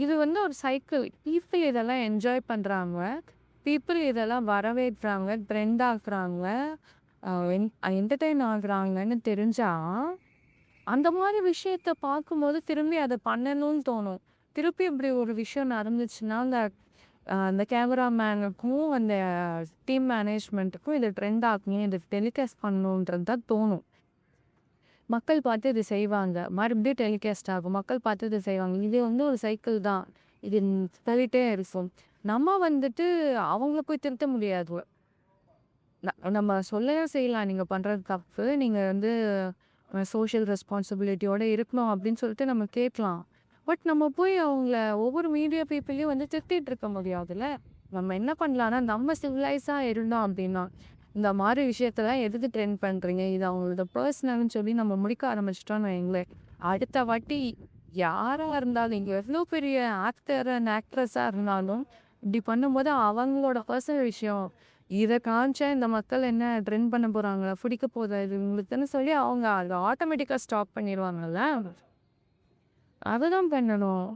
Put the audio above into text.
இது வந்து ஒரு சைக்கிள். பீப்பிள் இதெல்லாம் என்ஜாய் பண்ணுறாங்க. பீப்பிள் இதெல்லாம் வரவேற்கிறாங்க, ட்ரெண்ட் ஆக்குறாங்க, என்டர்டெயின் ஆகுறாங்கன்னு தெரிஞ்சா, அந்த மாதிரி விஷயத்த பார்க்கும்போது திரும்பி அதை பண்ணணும்னு தோணும். திருப்பி இப்படி ஒரு விஷயம் நடந்துச்சுன்னா, அந்த கேமராமேனுக்கும், அந்த டீம் மேனேஜ்மெண்ட்டுக்கும் இதை ட்ரெண்ட் ஆக்கணும், இதை டெலிகாஸ்ட் பண்ணணுன்றது தான் தோணும். மக்கள் பார்த்து இது செய்வாங்க. மறுபடியும் டெலிகாஸ்ட் ஆகும். மக்கள் பார்த்து இது செய்வாங்க. இது வந்து ஒரு சைக்கிள் தான். இது தள்ளிட்டே இருக்கும். நம்ம வந்துட்டு அவங்கள போய் திருத்த முடியாது. நம்ம சொல்லவும் செய்யலாம், நீங்கள் பண்ணுறது தப்பு. நீங்கள் வந்து சோஷியல் ரெஸ்பான்சிபிலிட்டியோட இருக்கணும் அப்படின்னு சொல்லிட்டு நம்ம கேட்கலாம். பட் நம்ம போய் அவங்கள ஒவ்வொரு மீடியா பீப்புளையும் வந்து திட்டிகிட்டு இருக்க முடியாதுல்ல. நம்ம என்ன பண்ணலான்னா, நம்ம சிவிலைஸாக இருந்தோம் அப்படின்னா, இந்த மாதிரி விஷயத்தெல்லாம் எதுக்கு ட்ரெண்ட் பண்ணுறீங்க, இது அவங்களோட பர்சனல்னு சொல்லி நம்ம முடிக்க ஆரம்பிச்சிட்டோன்னு வைங்களேன், அடுத்த வாட்டி யாராக இருந்தாலும், இங்கே எவ்வளோ பெரிய ஆக்டர் அண்ட் ஆக்ட்ரஸாக இருந்தாலும் இப்படி பண்ணும்போது அவங்களோட பர்சனல் விஷயம், இதை காமிச்சா இந்த மக்கள் என்ன ட்ரெண்ட் பண்ண போகிறாங்களா, பிடிக்க போதா இது உங்களுக்குன்னு சொல்லி அவங்க அதை ஆட்டோமேட்டிக்காக ஸ்டாப் பண்ணிடுவாங்கல்ல. அதுதான் பண்ணணும்.